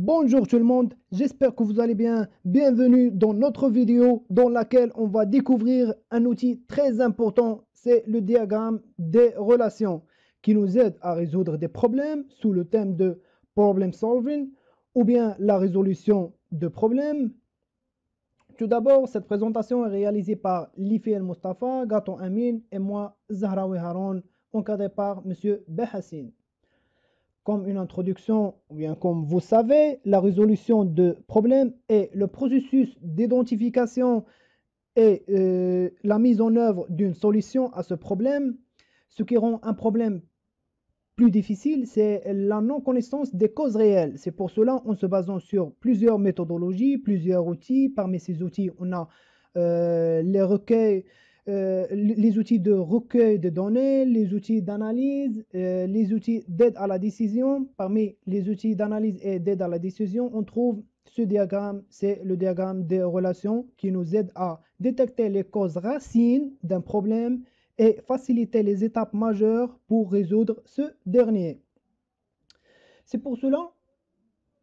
Bonjour tout le monde, j'espère que vous allez bien. Bienvenue dans notre vidéo dans laquelle on va découvrir un outil très important, c'est le diagramme des relations qui nous aide à résoudre des problèmes sous le thème de problem solving ou bien la résolution de problèmes. Tout d'abord, cette présentation est réalisée par Lifi El Mustafa, Gaton Amin et moi, Zahraoui Haron, encadré par M. Behassine. Comme une introduction, ou bien comme vous savez, la résolution de problèmes est le processus d'identification et la mise en œuvre d'une solution à ce problème. Ce qui rend un problème plus difficile, c'est la non-connaissance des causes réelles. C'est pour cela, en se basant sur plusieurs méthodologies, plusieurs outils. Parmi ces outils, on a les recueils, les outils de recueil de données, les outils d'analyse, les outils d'aide à la décision. Parmi les outils d'analyse et d'aide à la décision, on trouve ce diagramme, c'est le diagramme des relations qui nous aide à détecter les causes racines d'un problème et faciliter les étapes majeures pour résoudre ce dernier. C'est pour cela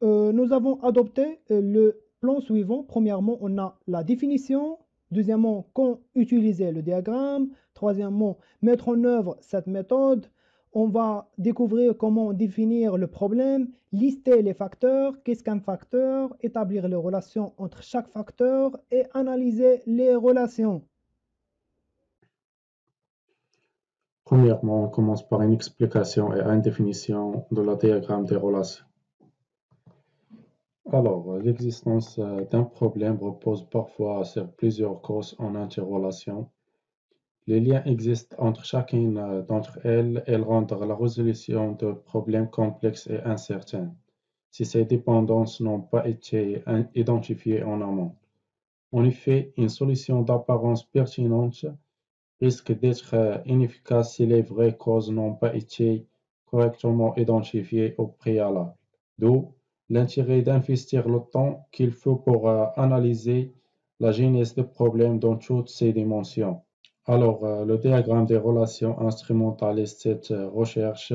nous avons adopté le plan suivant. Premièrement, on a la définition. Deuxièmement, quand utiliser le diagramme. Troisièmement, mettre en œuvre cette méthode. On va découvrir comment définir le problème, lister les facteurs, qu'est-ce qu'un facteur, établir les relations entre chaque facteur et analyser les relations. Premièrement, on commence par une explication et une définition de la diagramme des relations. Alors, l'existence d'un problème repose parfois sur plusieurs causes en interrelation. Les liens existent entre chacune d'entre elles et rendent la résolution de problèmes complexes et incertaines, si ces dépendances n'ont pas été identifiées en amont. En effet, une solution d'apparence pertinente risque d'être inefficace si les vraies causes n'ont pas été correctement identifiées au préalable. D'où l'intérêt d'investir le temps qu'il faut pour analyser la genèse du problème dans toutes ses dimensions. Alors, le diagramme des relations instrumentalise cette recherche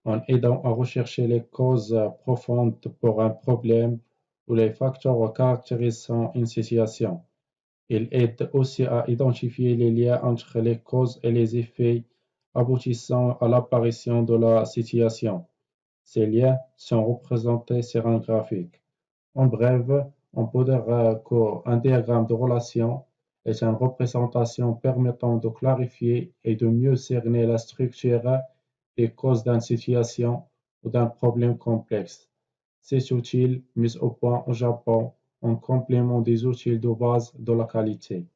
en aidant à rechercher les causes profondes pour un problème ou les facteurs caractérisant une situation. Il aide aussi à identifier les liens entre les causes et les effets aboutissant à l'apparition de la situation. Ces liens sont représentés sur un graphique. En bref, on peut dire qu'un diagramme de relation est une représentation permettant de clarifier et de mieux cerner la structure des causes d'une situation ou d'un problème complexe. Cet outil, mis au point au Japon, en complément des outils de base de la qualité.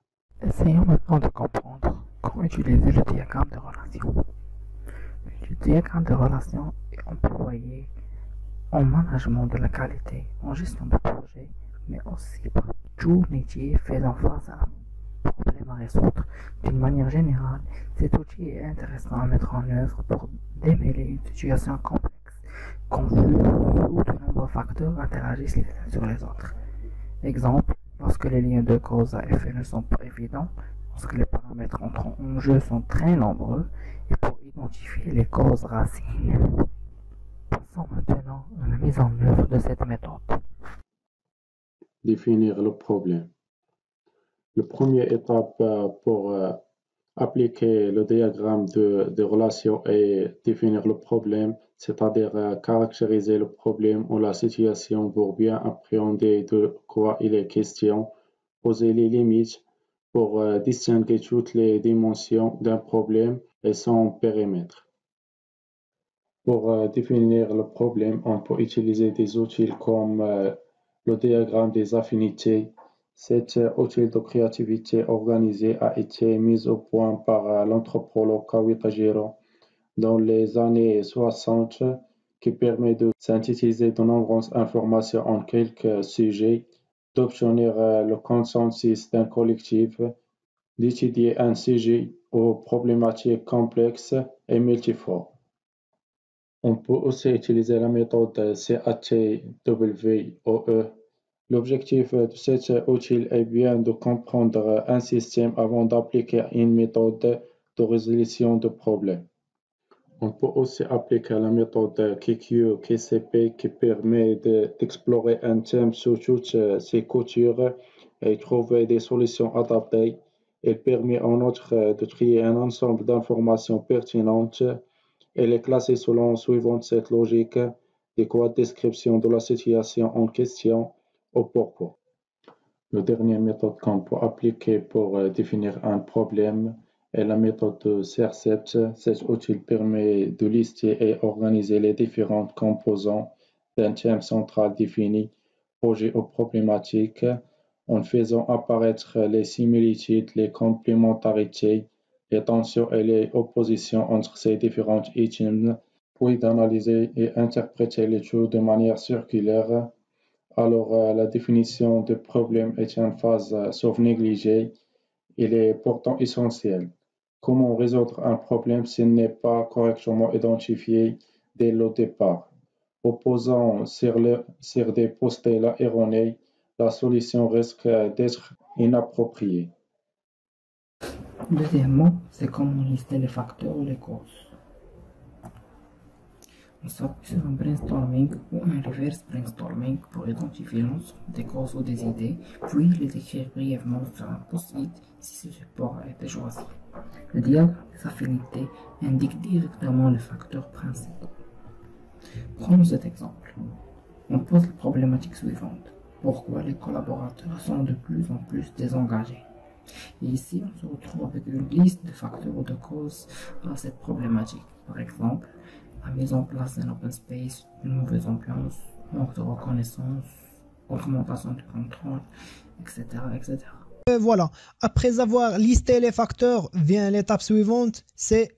Essayons maintenant de comprendre comment utiliser le diagramme de relation. Le diagramme de relation est employé en management de la qualité, en gestion de projet, mais aussi par tout métier faisant face à un problème à résoudre. D'une manière générale, cet outil est intéressant à mettre en œuvre pour démêler une situation complexe, confuse, où de nombreux facteurs interagissent les uns sur les autres. Exemple, lorsque les liens de cause à effet ne sont pas évidents, lorsque les paramètres entrant en jeu sont très nombreux, et pour identifier les causes racines. Passons maintenant à la mise en œuvre de cette méthode. Définir le problème. La première étape pour appliquer le diagramme de relation est définir le problème, c'est-à-dire caractériser le problème ou la situation pour bien appréhender de quoi il est question, poser les limites pour distinguer toutes les dimensions d'un problème et son périmètre. Pour définir le problème, on peut utiliser des outils comme le diagramme des affinités. Cet outil de créativité organisée a été mis au point par l'anthropologue Kawitajiro dans les années 60, qui permet de synthétiser de nombreuses informations en quelques sujets, d'obtenir le consensus d'un collectif, d'étudier un sujet aux problématiques complexes et multiformes. On peut aussi utiliser la méthode CATWOE. L'objectif de cet outil est bien de comprendre un système avant d'appliquer une méthode de résolution de problèmes. On peut aussi appliquer la méthode KQ-KCP qui permet d'explorer un thème sous toutes ses coutures et trouver des solutions adaptées. Elle permet en outre de trier un ensemble d'informations pertinentes et les classer suivant cette logique, des quoi description de la situation en question au pourquoi. La dernière méthode qu'on peut appliquer pour définir un problème est la méthode de SERCET. Cet outil permet de lister et organiser les différents composants d'un thème central défini, projet ou problématique, en faisant apparaître les similitudes, les complémentarités, les tensions et les oppositions entre ces différents items, puis d'analyser et interpréter les tout de manière circulaire. Alors, la définition de problème est une phase sauf négligée. Il est pourtant essentiel. Comment résoudre un problème s'il n'est pas correctement identifié dès le départ? Opposant sur des postulats erronés, la solution risque d'être inappropriée. Deuxièmement, c'est comment lister les facteurs ou les causes. On s'appuie sur un brainstorming ou un reverse brainstorming pour identifier l'ensemble des causes ou des idées, puis les écrire brièvement sur un post-it si ce support a été choisi. Le diagramme des affinités indique directement les facteurs principaux. Prenons cet exemple. On pose la problématique suivante. Pourquoi les collaborateurs sont de plus en plus désengagés? Et ici, on se retrouve avec une liste de facteurs ou de causes à cette problématique. Par exemple, la mise en place d'un open space, une mauvaise ambiance, manque de reconnaissance, augmentation du contrôle, etc. etc. Voilà, après avoir listé les facteurs, vient l'étape suivante, c'est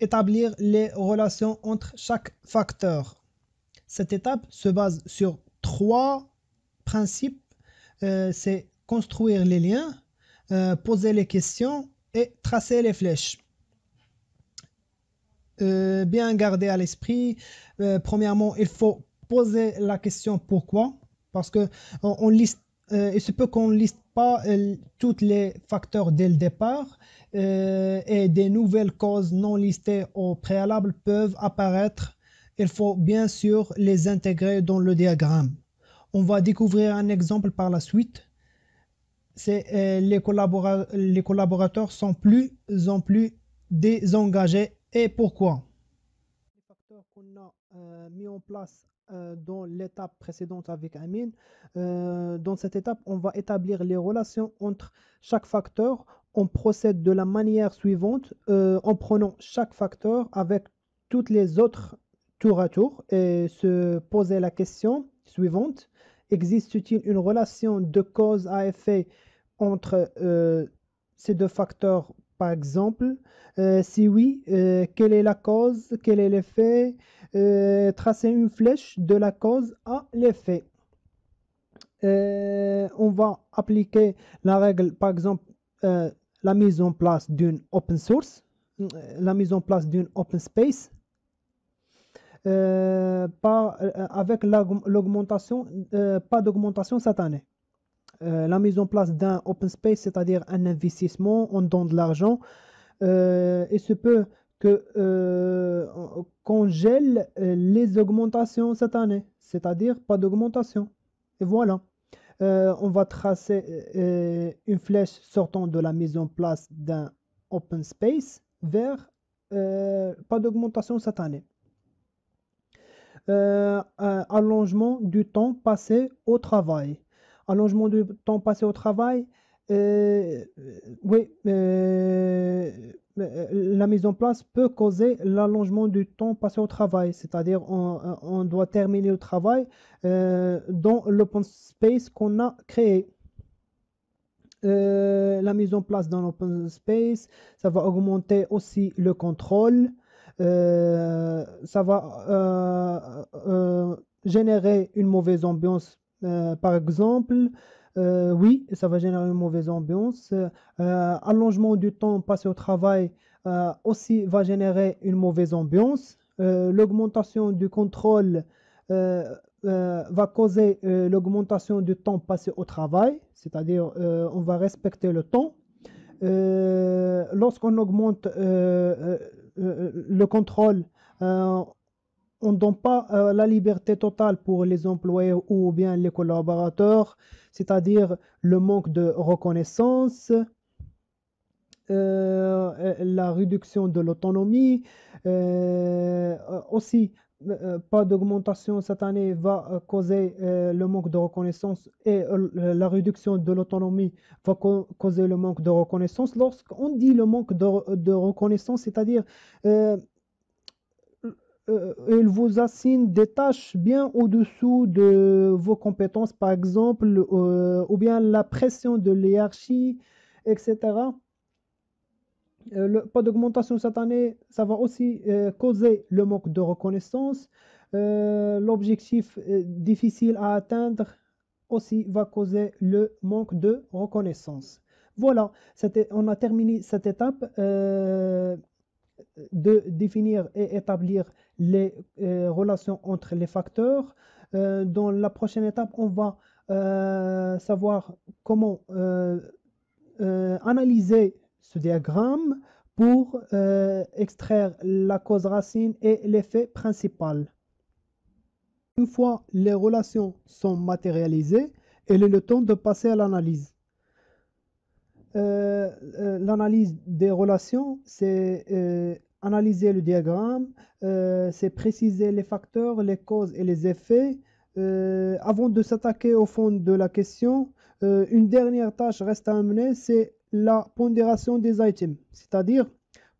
établir les relations entre chaque facteur. Cette étape se base sur 3 principes, c'est construire les liens, poser les questions et tracer les flèches. Bien garder à l'esprit, premièrement, il faut poser la question pourquoi, parce que il se peut qu'on ne liste pas tous les facteurs dès le départ et des nouvelles causes non listées au préalable peuvent apparaître. Il faut bien sûr les intégrer dans le diagramme. On va découvrir un exemple par la suite. C'est les collaborateurs sont plus en plus désengagés. Et pourquoi? Les facteurs qu'on a mis en place dans l'étape précédente avec Amine, dans cette étape, on va établir les relations entre chaque facteur. On procède de la manière suivante, en prenant chaque facteur avec toutes les autres tour à tour et se poser la question suivante. Existe-t-il une relation de cause à effet entre ces deux facteurs, par exemple? Si oui, quelle est la cause? Quel est l'effet? Tracer une flèche de la cause à l'effet. On va appliquer la règle, par exemple, la mise en place d'une open source, la mise en place d'une open space, avec l'augmentation, pas d'augmentation cette année. La mise en place d'un open space, c'est-à-dire un investissement, on donne de l'argent, il se peut qu'on gèle les augmentations cette année, c'est-à-dire pas d'augmentation. Et voilà, on va tracer une flèche sortant de la mise en place d'un open space vers pas d'augmentation cette année. Allongement du temps passé au travail. Allongement du temps passé au travail, oui, la mise en place peut causer l'allongement du temps passé au travail, c'est-à-dire on doit terminer le travail dans l'open space qu'on a créé. La mise en place d'un open space, ça va augmenter aussi le contrôle, ça va générer une mauvaise ambiance. Par exemple, oui, ça va générer une mauvaise ambiance. Allongement du temps passé au travail aussi va générer une mauvaise ambiance. L'augmentation du contrôle va causer l'augmentation du temps passé au travail, c'est-à-dire on va respecter le temps. Lorsqu'on augmente le contrôle. On ne donne pas la liberté totale pour les employés ou bien les collaborateurs, c'est-à-dire le manque de reconnaissance, la réduction de l'autonomie, aussi pas d'augmentation cette année va causer le manque de reconnaissance et la réduction de l'autonomie va causer le manque de reconnaissance. Lorsqu'on dit le manque de reconnaissance, c'est-à-dire il vous assigne des tâches bien au-dessous de vos compétences, par exemple, ou bien la pression de l'hiérarchie, etc. Pas d'augmentation cette année, ça va aussi causer le manque de reconnaissance. L'objectif difficile à atteindre aussi va causer le manque de reconnaissance. Voilà, on a terminé cette étape de définir et établir les relations entre les facteurs. Dans la prochaine étape, on va savoir comment analyser ce diagramme pour extraire la cause racine et l'effet principal. Une fois les relations sont matérialisées, il est le temps de passer à l'analyse. L'analyse des relations, c'est analyser le diagramme, c'est préciser les facteurs, les causes et les effets. Avant de s'attaquer au fond de la question, une dernière tâche reste à mener, c'est la pondération des items. C'est-à-dire,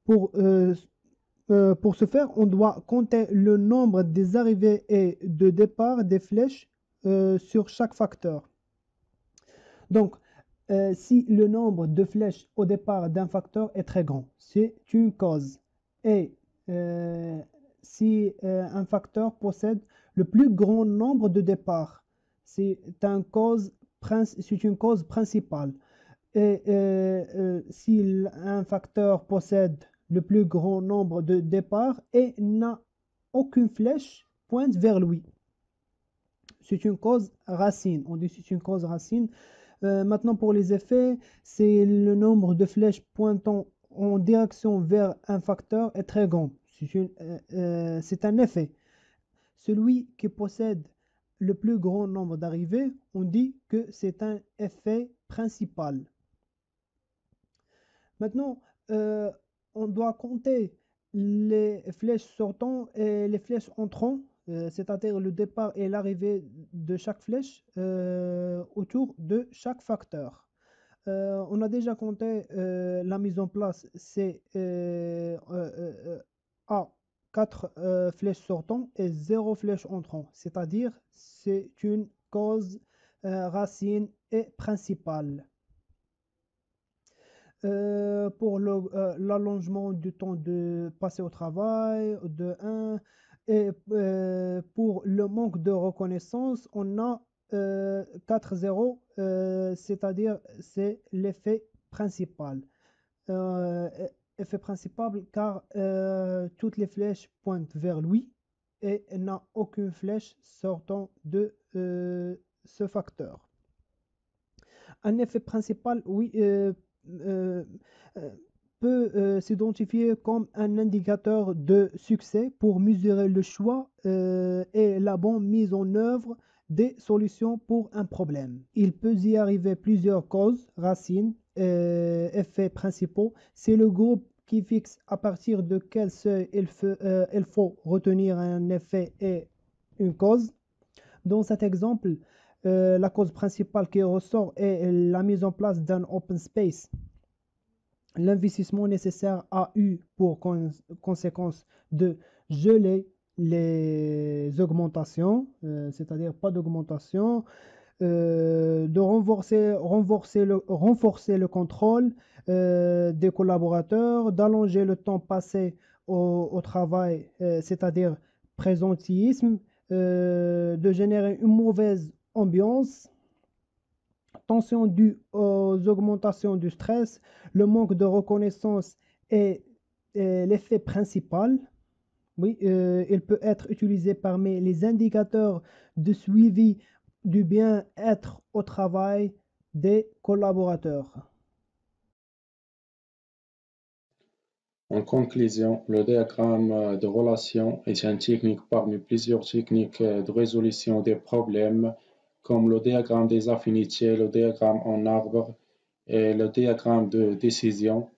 pour ce faire, on doit compter le nombre des arrivées et de départ des flèches sur chaque facteur. Donc, si le nombre de flèches au départ d'un facteur est très grand, c'est une cause. Et si un facteur possède le plus grand nombre de départs, c'est une cause principale. Et si un facteur possède le plus grand nombre de départs et n'a aucune flèche pointe vers lui, c'est une cause racine. On dit c'est une cause racine. Maintenant, pour les effets, c'est le nombre de flèches pointant en direction vers un facteur est très grand. C'est un effet. Celui qui possède le plus grand nombre d'arrivées, on dit que c'est un effet principal. Maintenant, on doit compter les flèches sortant et les flèches entrant, c'est-à-dire le départ et l'arrivée de chaque flèche autour de chaque facteur. On a déjà compté la mise en place, c'est à 4 flèches sortant et 0 flèche entrant, c'est-à-dire c'est une cause racine et principale. Pour l'allongement du temps de passer au travail, de 1. Et pour le manque de reconnaissance, on a 4-0, c'est-à-dire c'est l'effet principal. Effet principal car toutes les flèches pointent vers lui et il n'a aucune flèche sortant de ce facteur. Un effet principal, oui, peut s'identifier comme un indicateur de succès pour mesurer le choix et la bonne mise en œuvre des solutions pour un problème. Il peut y arriver plusieurs causes, racines, effets principaux. C'est le groupe qui fixe à partir de quel seuil il faut retenir un effet et une cause. Dans cet exemple, la cause principale qui ressort est la mise en place d'un open space. L'investissement nécessaire a eu pour conséquence de geler les augmentations, c'est-à-dire pas d'augmentation, de renforcer le contrôle des collaborateurs, d'allonger le temps passé au travail, c'est-à-dire présentéisme, de générer une mauvaise ambiance, tension due aux augmentations du stress, le manque de reconnaissance est l'effet principal. Oui, il peut être utilisé parmi les indicateurs de suivi du bien-être au travail des collaborateurs. En conclusion, le diagramme de relation est une technique parmi plusieurs techniques de résolution des problèmes, comme le diagramme des affinités, le diagramme en arbre et le diagramme de décision.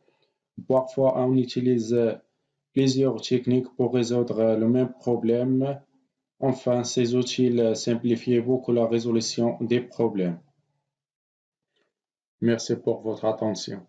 Parfois, on utilise plusieurs techniques pour résoudre le même problème. Enfin, ces outils simplifient beaucoup la résolution des problèmes. Merci pour votre attention.